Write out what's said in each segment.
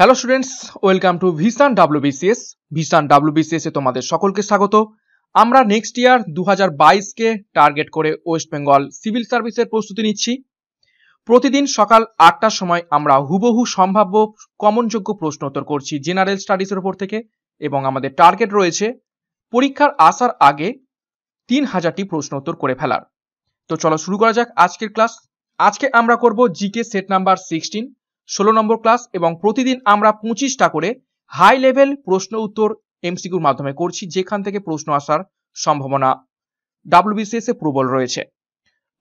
Hello students, welcome to vision WBCS. Vision WBCS এ তোমাদের সকলকে স্বাগত। আমরা নেক্সট ইয়ার 2022 কে টার্গেট করে ওয়েস্ট বেঙ্গল সিভিল সার্ভিসের প্রস্তুতি নিচ্ছি। প্রতিদিন সকাল 8টার সময় আমরা হুবহু সম্ভাব্য কমনযোগ্য প্রশ্ন উত্তর করছি জেনারেল স্টাডিজের উপর থেকে, এবং আমাদের টার্গেট রয়েছে পরীক্ষার আসার আগে 3000টি প্রশ্ন উত্তর করে ফেলার। তো চলো শুরু করা যাক আজকের ক্লাস। আজকে আমরা করব জিকে সেট নাম্বার 16, 16 নম্বর ক্লাস, এবং প্রতিদিন আমরা 25টা করে হাই লেভেল প্রশ্ন উত্তর এমসিকিউর মাধ্যমে করছি, যেখান থেকে প্রশ্ন আসার সম্ভাবনা ডাব্লিউবিসিএস এ প্রবল রয়েছে।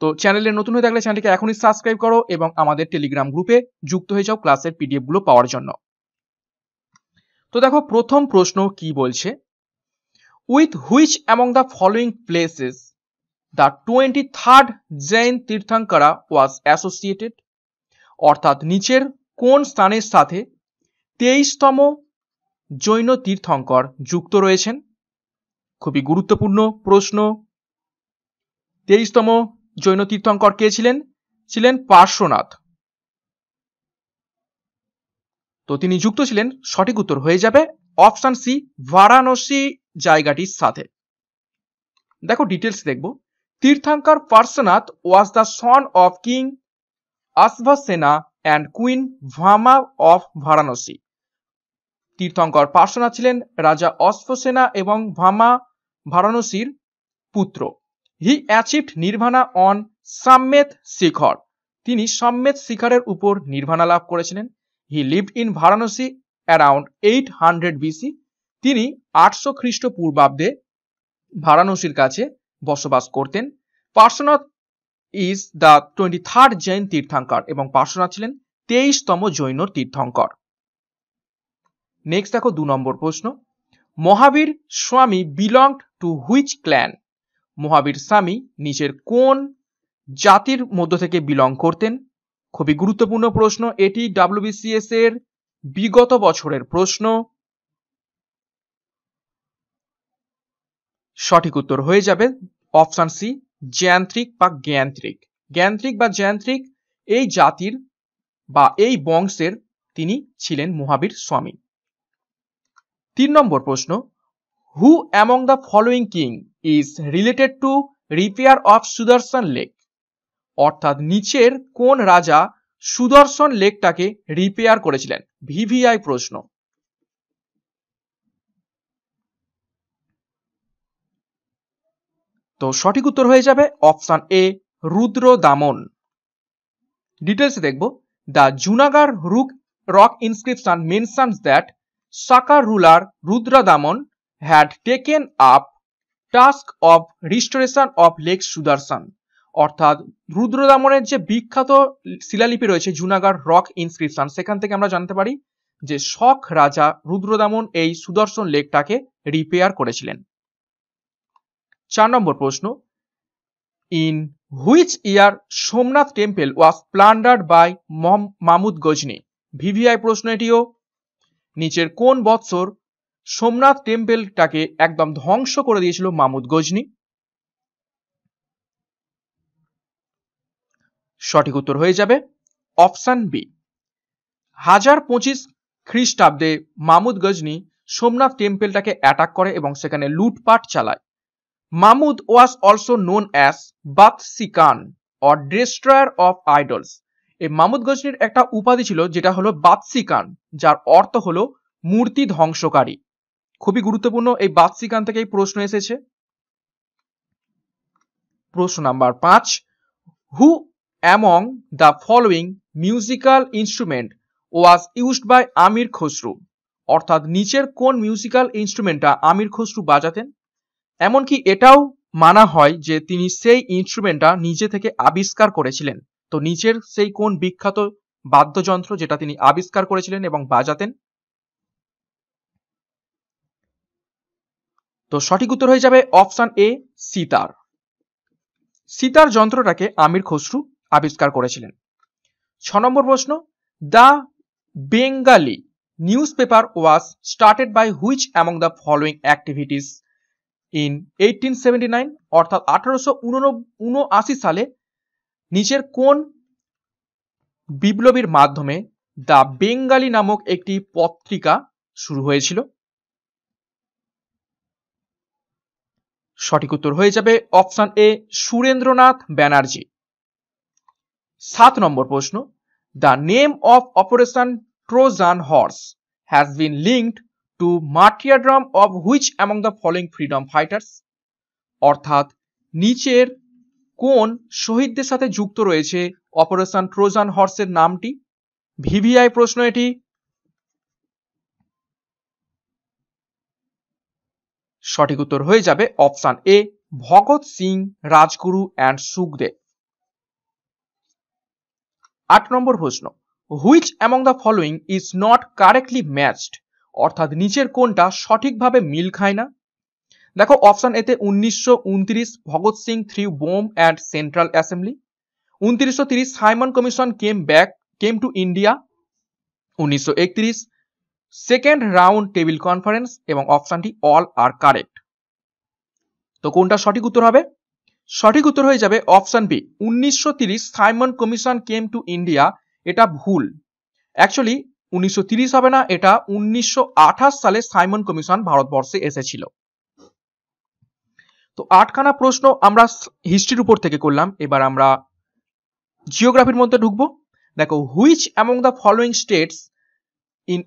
তো চ্যানেলে নতুন হয়ে থাকলে চ্যানেলটিকে এখনই সাবস্ক্রাইব করো এবং আমাদের টেলিগ্রাম গ্রুপে যুক্ত হয়ে যাও ক্লাসের পিডিএফ গুলো পাওয়ার জন্য। তো দেখো প্রথম প্রশ্ন কি বলছে, with which among the following places the 23rd Jain tirthankara was associated, অর্থাৎ নিচের কোন স্থানের সাথে 23তম জৈন তীর্থঙ্কর যুক্ত রয়েছেন। খুবই গুরুত্বপূর্ণ প্রশ্ন। 23তম জৈন তীর্থঙ্কর কে ছিলেন? ছিলেন পার্শ্বনাথ। তো তিনি যুক্ত ছিলেন, সঠিক উত্তর হয়ে যাবে অপশন সি, বারাণসী জায়গাটির সাথে। দেখো ডিটেলস দেখব। Tirthankara Parshvanath was the son of king Ashvasena and queen Vama of Varanasi. তীর্থঙ্কর পার্শ্বনাথ ছিলেন রাজা অশ্বসেনা এবং ভামা বারাণসীর পুত্র। He achieved nirvana on Sammed Shikhar. তিনি সাম্মেত শিখরের উপর নির্বাণা লাভ করেছিলেন। He lived in Varanasi around 800 BC. তিনি 800 খ্রিস্টপূর্বাব্দে বারাণসীর কাছে বসবাস করতেন। Parshvanath is the 23rd Jain tirthankara, এবং পার্শ্বনাথ ছিলেন 23তম জৈন তীর্থঙ্কর। নেক্সট দেখো 2 নম্বর প্রশ্ন, মহাবীর স্বামী বিলংড টু হুইচ ক্ল্যান। মহাবীর স্বামী নিচের কোন জাতির মধ্য থেকে বিলং করতেন? খুবই গুরুত্বপূর্ণ প্রশ্ন এটি, ডাব্লিউবিসিএস এর বিগত বছরের প্রশ্ন। সঠিক উত্তর হয়ে যাবে অপশন সি, জ্যান্ত্রিক বা জ্ঞান্ত্রিক। জ্ঞান্ত্রিক বা জ্যান্ত্রিক এই জাতির বা এই বংশের তিনি ছিলেন মহাবীর স্বামী। 3 নম্বর প্রশ্ন, হু among the following king is related to repair of Sudarshan lake. অর্থাৎ নিচের কোন রাজা সুদর্শন লেকটাকে রিপেয়ার করেছিলেন? ভিভিআই প্রশ্ন। তো সঠিক উত্তর হয়ে যাবে অপশন এ, রুদ্রদামন। ডিটেলস দেখব। The Junagadh rock inscription mentions that Saka ruler Rudradaman had taken up task of restoration of lake Sudarshan. অর্থাৎ রুদ্রদামনের যে বিখ্যাত শিলালিপি রয়েছে জুনাগড় রক ইনস্ক্রিপশন, সেখান থেকে আমরা জানতে পারি যে শক রাজা রুদ্রদামন এই সুদর্শন লেকটাকে রিপেয়ার করেছিলেন। 4 নম্বর প্রশ্ন, in which year Somnath temple was plundered by Mahmud Ghazni. VVI প্রশ্ন এটিও। নিচের কোন বৎসর সোমনাথ টেম্পলটাকে একদম ধ্বংস করে দিয়েছিল মামুদ গজনি? সঠিক উত্তর হয়ে যাবে অপশন বি, 1025 খ্রিস্টাব্দে মামুদ গজনি সোমনাথ টেম্পলটাকে অ্যাটাক করে এবং সেখানে লুটপাট চালায়। Mahmud was also known as Butshikan or destroyer of idols. এই মামুদ গজনির একটা উপাধি ছিল যেটা হলো বাদশিকান, যার অর্থ হলো মূর্তি ধ্বংসকারী। খুবই গুরুত্বপূর্ণ, এই বাদশিকান থেকে এই প্রশ্ন এসেছে। প্রশ্ন number 5, who among the following musical instrument was used by Amir Khusrau. অর্থাৎ নিচের কোন মিউজিক্যাল ইনস্ট্রুমেন্টটা আমির খসরু বাজাতেন? এমনকি এটাও মানা হয় যে তিনি সেই ইনস্ট্রুমেন্টটা নিজে থেকে আবিষ্কার করেছিলেন। তো নিচের সেই কোন বিখ্যাত বাদ্যযন্ত্র যেটা তিনি আবিষ্কার করেছিলেন এবং বাজাতেন? তো সঠিক উত্তর হয়ে যাবে অপশন এ, সিতার। সিতার যন্ত্রটাকে আমির খসরু আবিষ্কার করেছিলেন। 6 নম্বর প্রশ্ন, the Bengali newspaper was started by which among the following activities in 1879। অর্থাৎ 1879 সালে নিচের কোন বিপ্লবীর মাধ্যমে দ্য বেঙ্গালি নামক একটি পত্রিকা শুরু হয়েছিল? সঠিক উত্তর হয়ে যাবে option A Surendranath Banerjee. 7 number প্রশ্ন, the name of operation Trojan horse has been linked to martyrdom of which among the following freedom fighters? অর্থাৎ নিচের কোন শহীদদের সাথে যুক্ত রয়েছে অপারেশন ট্রোজান হর্সের নামটি? ভিভিআই প্রশ্ন এটি। সঠিক উত্তর হয়ে যাবে option A Bhagat Singh, Rajguru and Sukhdev. 8 নম্বর প্রশ্ন, which among the following is not correctly matched? অর্থাৎ নিচের কোনটা সঠিকভাবে মিল খায় না? দেখো অপশন এতে 1929 Bhagat Singh threw bomb and central assembly, 2930 Simon Commission came to India, 1931 second round table conference, এবং অপশনটি অল আর কারেক্ট। তো কোনটা সঠিক উত্তর হবে? সঠিক উত্তর হয়ে যাবে option B 1930 Simon Commission came to India. এটা ভুল, অ্যাকচুয়ালি 1930 হবে না, এটা 1928 সালে সাইমন কমিশন ভারতবর্ষে এসেছিল। তো 8খানা প্রশ্ন আমরা হিস্ট্রির উপর থেকে করলাম, এবার আমরা জিওগ্রাফির মধ্যে ঢুকবো। দেখো which among the following states in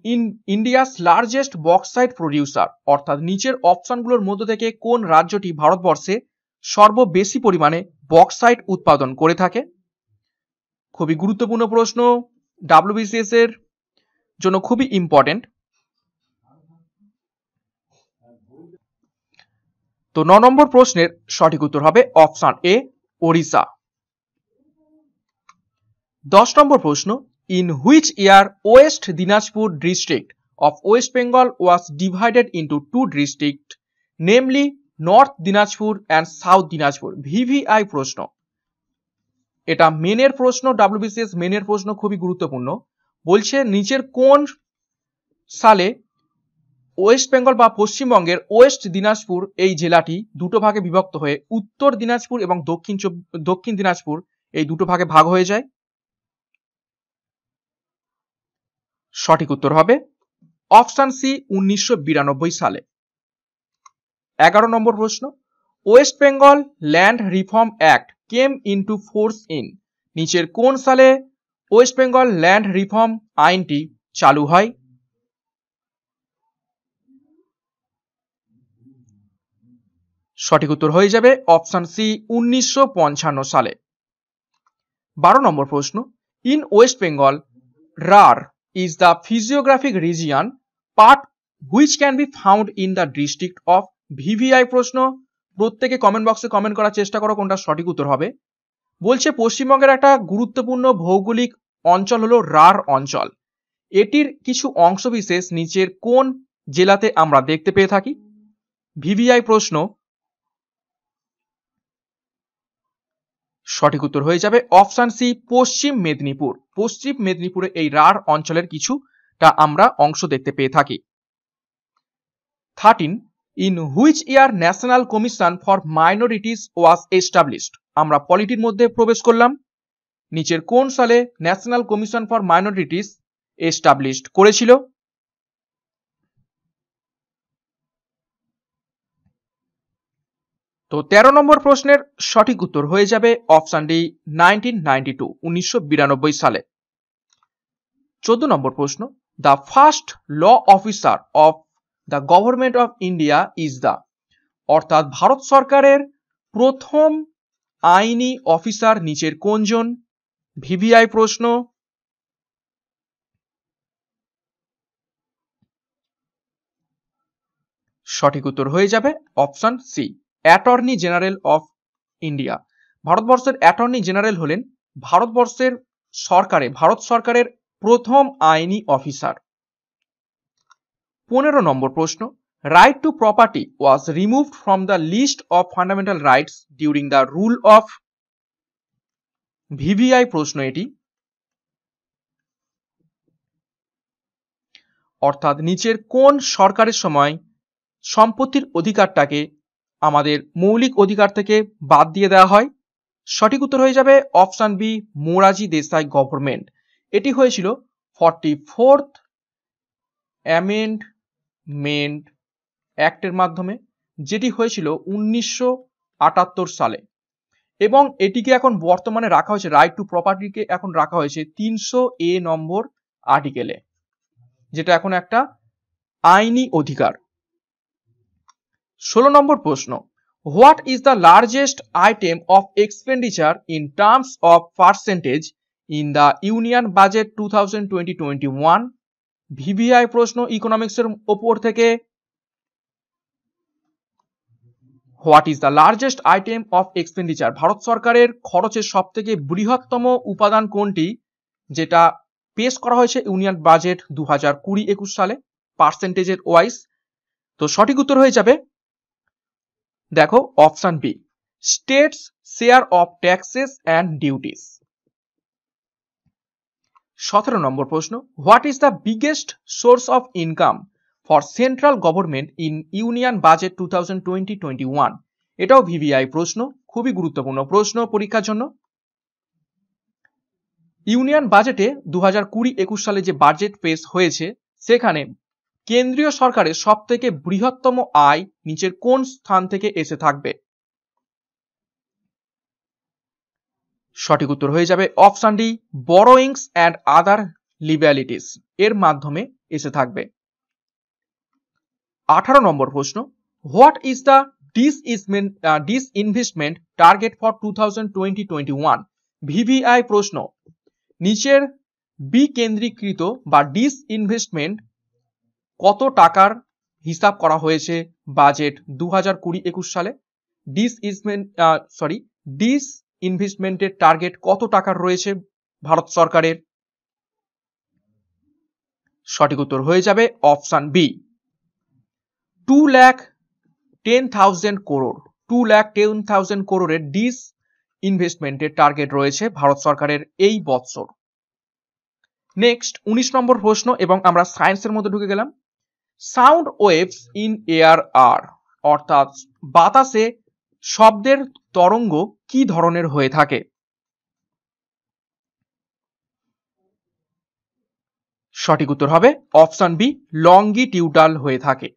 India's largest bauxite producer? অর্থাৎ নিচের অপশনগুলোর মধ্যে থেকে কোন রাজ্যটি ভারতবর্ষে সর্ববেশি পরিমাণে বক্সাইট উৎপাদন করে থাকে? খুবই গুরুত্বপূর্ণ প্রশ্ন, ডাব্লিউবিসিএস এর জন্য খুবই ইম্পর্টেন্ট। তো 9 নম্বর প্রশ্নের সঠিক উত্তর হবে অপশন এ ওড়িশা। 10 নম্বর প্রশ্ন, in which year West Dinajpur district of West Bengal was divided into 2 district, namely north Dinajpur and south Dinajpur? VVI প্রশ্ন, এটা মেনের প্রশ্ন, ডাব্লিউবিসিএস মেনের প্রশ্ন, খুবই গুরুত্বপূর্ণ। বলছে নিচের কোন সালে ওয়েস্ট বেঙ্গল বা পশ্চিমবঙ্গের ওয়েস্ট দিনাজপুর এই জেলাটি দুটো ভাগে বিভক্ত হয়ে উত্তর দিনাজপুর এবং দক্ষিণ দিনাজপুর এই দুটো ভাগে ভাগ হয়ে যায়? সঠিক উত্তর হবে অপশন সি 1992 সালে। 11 নম্বর প্রশ্ন, West Bengal land reform act came into force in? নিচের কোন সালে ওয়েস্ট বেঙ্গল ল্যান্ড রিফর্ম আইনটি চালু হয়? সঠিক উত্তর হয়ে যাবে অপশন সি 1955 সালে। 12 নম্বর প্রশ্ন, in West Bengal Rarh is the physiographic region part which can be found in the district of? VVI প্রশ্ন, প্রত্যেকে কমেন্ট বক্সে কমেন্ট করার চেষ্টা করো কোনটা সঠিক উত্তর হবে। বলছে পশ্চিমবঙ্গের একটা গুরুত্বপূর্ণ ভৌগোলিক অঞ্চল হলো রার অঞ্চল, এটির কিছু অংশবিশেষ নিচের কোন জেলাতে আমরা দেখতে পেয়ে থাকি? ভিভিআই প্রশ্ন, সঠিক উত্তর হয়ে যাবে অপশন সি পশ্চিম মেদিনীপুর। পশ্চিম মেদিনীপুরে এই রার অঞ্চলের কিছুটা আমরা অংশ দেখতে পেয়ে থাকি। 13 in which year national commission for minorities was established? আমরা পলিটির মধ্যে প্রবেশ করলাম, নিচের কোন সালে national commission for minorities established করেছিল? তো 13 নম্বর প্রশ্নের সঠিক উত্তর হয়ে যাবে অপশন ডি 1992 সালে। 14 নম্বর প্রশ্ন, the first law officer of the government of India is the? অর্থাৎ ভারত সরকারের প্রথম আইনি অফিসার নিচের কোনজন? ভিভিআই প্রশ্ন, সঠিক উত্তর হয়ে যাবে option C attorney general of India. ভারতবর্ষের অ্যাটর্নি জেনারেল হলেন ভারত সরকারের প্রথম আইনি অফিসার। 15 নম্বর প্রশ্ন, right to property was removed from the list of fundamental rights during the rule of? VVI প্রশ্ন এটি, অর্থাৎ নিচের কোন সরকারের সময় সম্পত্তির অধিকারটাকে আমাদের মৌলিক অধিকার থেকে বাদ দিয়ে দেওয়া হয়? সঠিক উত্তর হয়ে যাবে option B Morarji Desai government. এটি হয়েছিল 44th অ্যামেন্ডমেন্ট অ্যাক্টের মাধ্যমে, যেটি হয়েছিল 1978 সালে, এবং এটিকে এখন বর্তমানে রাখা হয়েছে, রাইট টু প্রপার্টিকে এখন রাখা হয়েছে 300A নম্বর আর্টিকেলে, যেটা এখন একটা আইনি অধিকার। 16 নম্বর প্রশ্ন, what is the largest item of expenditure in terms of percentage in the union budget 2020-21? VVI প্রশ্ন ইকোনমিক্সের ওপর থেকে। What is the largest item of expenditure, Bharat সরকারের খরচের সব থেকে বৃহত্তম উপাদান কোনটি, যেটা পেশ করা হয়েছে ইউনিয়ন বাজেট 2020-21 সালে পার্সেন্টেজের ওয়াইজ? তো সঠিক উত্তর হয়ে যাবে, দেখো, option B, states share of taxes and duties. 17 number প্রশ্ন, what is the biggest source of income for central government in union budget 2020-21? এটাও ভিভিআই প্রশ্ন, খুবই গুরুত্বপূর্ণ প্রশ্ন পরীক্ষার জন্য। ইউনিয়ন বাজেটে 2020-21 সালে যে বাজেট পেশ হয়েছে, সেখানে কেন্দ্রীয় সরকারের সব থেকে বৃহত্তম আয় নিচের কোন স্থান থেকে এসে থাকবে? সঠিক উত্তর হয়ে যাবে option D, borrowings and other liabilities এর মাধ্যমে এসে থাকবে। 18 নম্বর প্রশ্ন, what is the disinvestment target for 2020-21? VVI প্রশ্ন, নিচের বিকেন্দ্রীকৃত বা ডিসইনভেস্টমেন্ট কত টাকার হিসাব করা হয়েছে বাজেট 2020-21 সালে? ডিসইনভেস্টমেন্টের টার্গেট কত টাকার রয়েছে ভারত সরকারের? সঠিক উত্তর হয়ে যাবে অপশন বি, 2,10,000 করোড়। 2,10,000 করোড়ের ডিসইনভেস্টমেন্টের টার্গেট রয়েছে ভারত সরকারের এই বছর। নেক্সট 19 নম্বর প্রশ্ন, এবং আমরা সায়েন্সের মধ্যে ঢুকে গেলাম। সাউন্ড ওয়েভস ইন এয়ার আর, অর্থাৎ বাতাসে শব্দের তরঙ্গ কি ধরনের হয়ে থাকে? সঠিক উত্তর হবে অপশন বি, লঙ্গিটিউডাল হয়ে থাকে।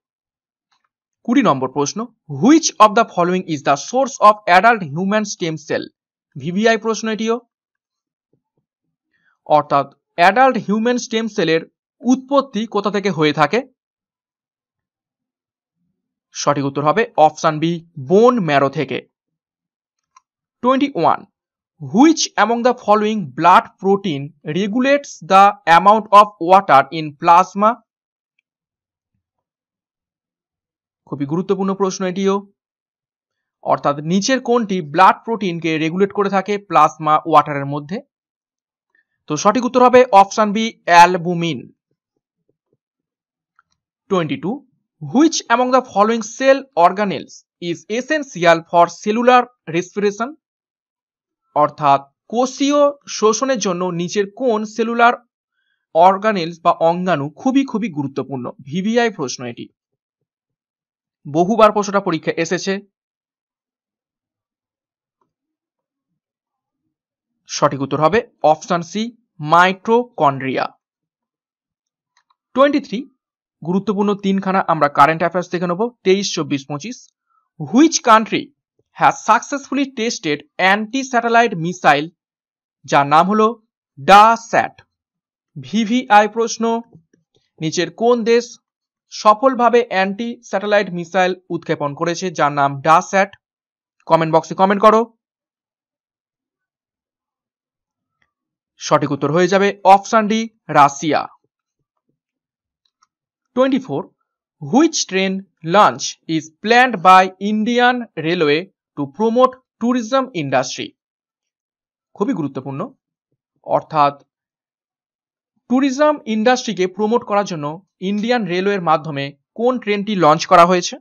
20 নম্বর প্রশ্ন, which of the following is the source of adult human stem cell? VVI প্রশ্ন এটিও, অর্থাৎ অ্যাডাল্ট হিউম্যান স্টেম সেলের উৎপত্তি কোথা থেকে হয়ে থাকে? সঠিক উত্তর হবে অপশন বি, বোন ম্যারো থেকে। 21, which among the following blood protein regulates the amount of water in plasma? খুবই গুরুত্বপূর্ণ প্রশ্ন এটিও, অর্থাৎ নিচের কোনটি ব্লাড প্রোটিনকে রেগুলেট করে থাকে প্লাজমা ওয়াটারের মধ্যে? তো সঠিক উত্তর হবে option B, albumin. 22, which among the following cell organelles is essential for cellular respiration? অর্থাৎ কোষীয় শোষণের জন্য নিচের কোন সেলুলার অর্গানেলস বা অঙ্গাণু খুবই গুরুত্বপূর্ণ? ভিভিআই প্রশ্ন এটি, বহুবার প্রশ্নটা পরীক্ষা এসেছে। সঠিক উত্তর হবে অপশন সি, মাইটোকন্ড্রিয়া। 23, গুরুত্বপূর্ণ তিনখানা আমরা কারেন্ট অ্যাফেয়ার্স দেখে নেব, 23, 24, 25। Which country has successfully tested anti satellite missile, যার নাম হলো ডাস্যাট? ভিভিআই প্রশ্ন, নিচের কোন দেশ সফলভাবে অ্যান্টি স্যাটেলাইট মিসাইল উৎক্ষেপণ করেছে যার নাম ডাস্যাট? কমেন্ট বক্সে কমেন্ট করো। সঠিক উত্তর হয়ে যাবে option D, Russia. 24, which train launch is planned by Indian railway to promote tourism industry? খুবই গুরুত্বপূর্ণ, অর্থাৎ ট্যুরিজম ইন্ডাস্ট্রিকে প্রমোট করার জন্য ইন্ডিয়ান রেলওয়ের মাধ্যমে কোন ট্রেনটি লঞ্চ করা হয়েছে?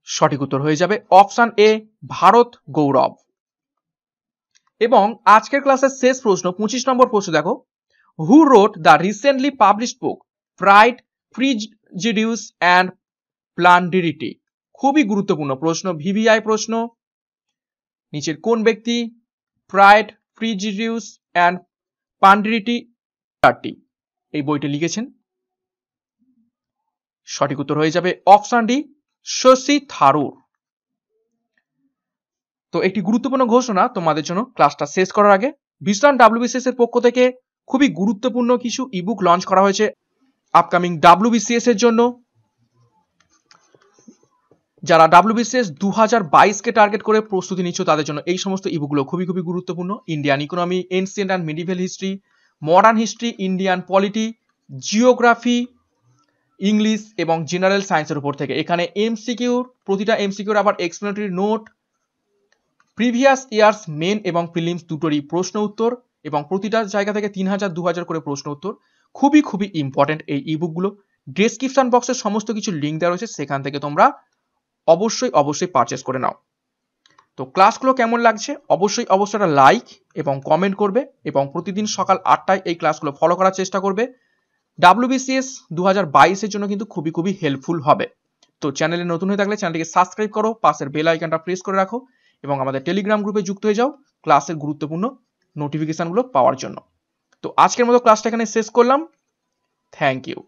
সঠিক উত্তর হয়ে যাবে অপশন এ, ভারত গৌরব। এবং আজকের ক্লাসের শেষ প্রশ্ন 25 নম্বর প্রশ্ন দেখো, who wrote the recently published book pride, prejudice and punditry? খুবই গুরুত্বপূর্ণ প্রশ্ন, ভিভিআই প্রশ্ন। নিচের কোন ব্যক্তি প্রাইড, প্রিজিডিউস অ্যান্ড পান্ডিরিটি এই বইটি লিখেছেন। সঠিক উত্তর হয়ে যাবে অপশন ডি, শশী থারুর। তো একটি গুরুত্বপূর্ণ ঘোষণা তোমাদের জন্য ক্লাসটা শেষ করার আগে, ভিশন ডাব্লিউবিসিএস এর পক্ষ থেকে খুবই গুরুত্বপূর্ণ কিছু ইবুক লঞ্চ করা হয়েছে আপকামিং ডাব্লিউবিসিএস এর জন্য। যারা ডাব্লিউবিসিএস 2022 কে টার্গেট করে প্রস্তুতি নিচ্ছ তাদের জন্য এই সমস্ত ইবুকগুলো খুবই খুবই গুরুত্বপূর্ণ। Indian economy, ancient and medieval history, modern history, Indian polity, geography, English এবং জেনারেল সায়েন্সের উপর থেকে। এখানে এমসিকিউর, প্রতিটা এমসিকিউর আবার explanatory note, previous years mains এবং প্রিলিমস দুটোরই প্রশ্ন উত্তর, এবং প্রতিটা জায়গা থেকে 3000 2000 করে প্রশ্ন উত্তর। খুবই খুবই ইম্পর্টেন্ট এই ইবুকগুলো। ডেসক্রিপশন বক্সে সমস্ত কিছু লিঙ্ক দেওয়া রয়েছে, সেখান থেকে তোমরা অবশ্যই পারচেস করে নাও। তো ক্লাসগুলো কেমন লাগছে অবশ্যই একটা লাইক এবং কমেন্ট করবে, এবং প্রতিদিন সকাল 8টায় এই ক্লাসগুলো ফলো করার চেষ্টা করবে। ডাব্লিউবিসিএস 2022 এর জন্য কিন্তু খুবই খুবই হেল্পফুল হবে। তো চ্যানেলে নতুন হয়ে থাকলে চ্যানেলটিকে সাবস্ক্রাইব করো, পাশের বেল আইকনটা প্রেস করে রাখো, এবং আমাদের টেলিগ্রাম গ্রুপে যুক্ত হয়ে যাও ক্লাসের গুরুত্বপূর্ণ নোটিফিকেশনগুলো পাওয়ার জন্য। তো আজকের মতো ক্লাসটা এখানে শেষ করলাম। Thank you.